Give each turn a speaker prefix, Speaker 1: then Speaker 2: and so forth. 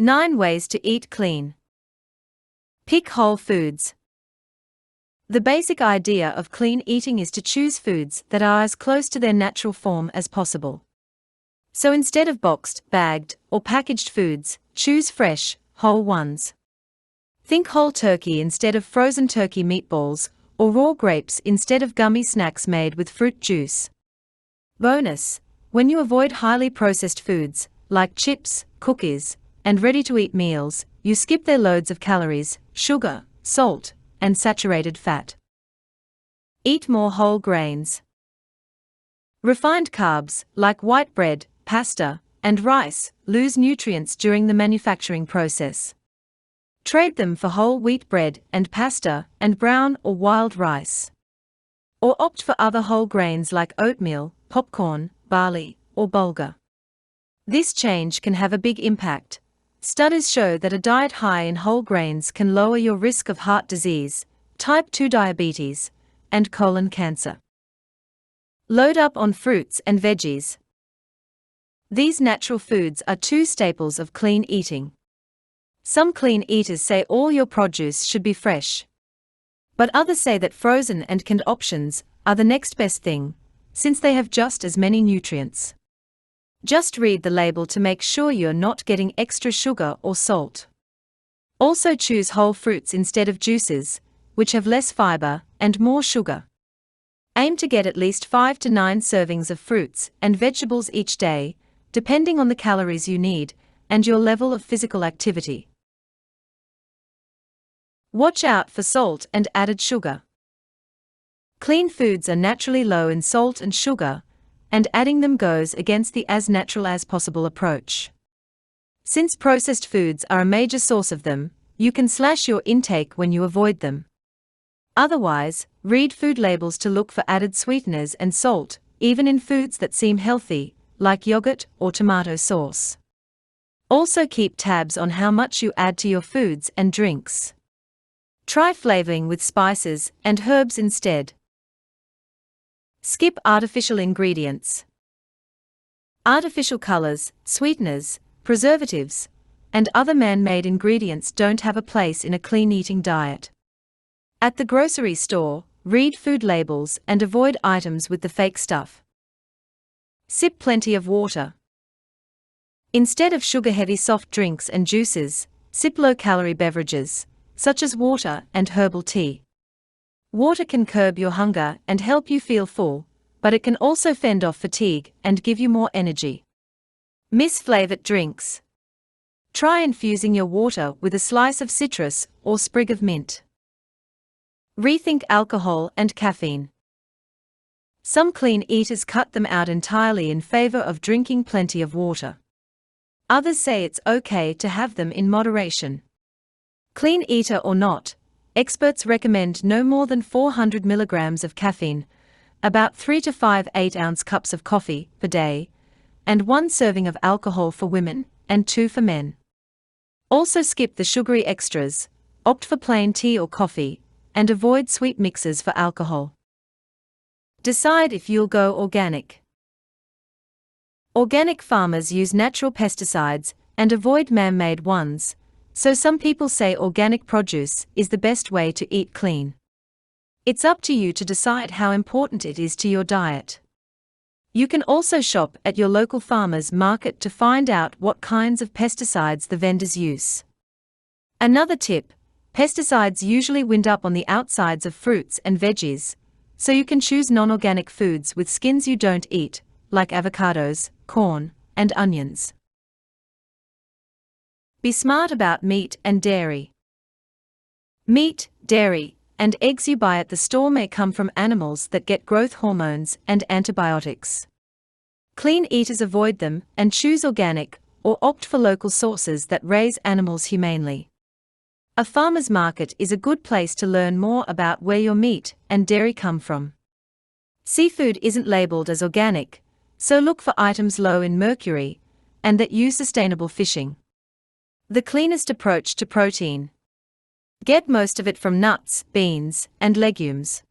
Speaker 1: 9 ways to eat clean. Pick whole foods. The basic idea of clean eating is to choose foods that are as close to their natural form as possible. So instead of boxed, bagged, or packaged foods, choose fresh, whole ones. Think whole turkey instead of frozen turkey meatballs, or raw grapes instead of gummy snacks made with fruit juice. Bonus: when you avoid highly processed foods, like chips, cookies, and ready-to-eat meals, you skip their loads of calories, sugar, salt, and saturated fat. Eat more whole grains. Refined carbs, like white bread, pasta, and rice, lose nutrients during the manufacturing process. Trade them for whole wheat bread and pasta and brown or wild rice. Or opt for other whole grains like oatmeal, popcorn, barley, or bulgur. This change can have a big impact. Studies show that a diet high in whole grains can lower your risk of heart disease, type 2 diabetes, and colon cancer. Load up on fruits and veggies. These natural foods are two staples of clean eating. Some clean eaters say all your produce should be fresh. But others say that frozen and canned options are the next best thing, since they have just as many nutrients. Just read the label to make sure you're not getting extra sugar or salt. Also choose whole fruits instead of juices, which have less fiber and more sugar. Aim to get at least 5 to 9 servings of fruits and vegetables each day, depending on the calories you need and your level of physical activity. Watch out for salt and added sugar. Clean foods are naturally low in salt and sugar, and adding them goes against the as natural as possible approach. Since processed foods are a major source of them, you can slash your intake when you avoid them. Otherwise, read food labels to look for added sweeteners and salt, even in foods that seem healthy, like yogurt or tomato sauce. Also keep tabs on how much you add to your foods and drinks. Try flavoring with spices and herbs instead. Skip artificial ingredients. Artificial colors, sweeteners, preservatives, and other man-made ingredients don't have a place in a clean eating diet. At the grocery store, read food labels and avoid items with the fake stuff. Sip plenty of water. Instead of sugar-heavy soft drinks and juices, sip low-calorie beverages, such as water and herbal tea. Water can curb your hunger and help you feel full, but it can also fend off fatigue and give you more energy. Miss flavored drinks. Try infusing your water with a slice of citrus or sprig of mint. Rethink alcohol and caffeine. Some clean eaters cut them out entirely in favor of drinking plenty of water. Others say it's okay to have them in moderation. Clean eater or not, experts recommend no more than 400 milligrams of caffeine, about 3 to 5 8-ounce cups of coffee per day, and 1 serving of alcohol for women and 2 for men. Also skip the sugary extras, opt for plain tea or coffee, and avoid sweet mixes for alcohol. Decide if you'll go organic. Organic farmers use natural pesticides and avoid man-made ones, so some people say organic produce is the best way to eat clean. It's up to you to decide how important it is to your diet. You can also shop at your local farmer's market to find out what kinds of pesticides the vendors use. Another tip: pesticides usually wind up on the outsides of fruits and veggies, so you can choose non-organic foods with skins you don't eat, like avocados, corn, and onions. Be smart about meat and dairy. Meat, dairy, and eggs you buy at the store may come from animals that get growth hormones and antibiotics. Clean eaters avoid them and choose organic, or opt for local sources that raise animals humanely. A farmer's market is a good place to learn more about where your meat and dairy come from. Seafood isn't labeled as organic, so look for items low in mercury and that use sustainable fishing. The cleanest approach to protein. Get most of it from nuts, beans, and legumes.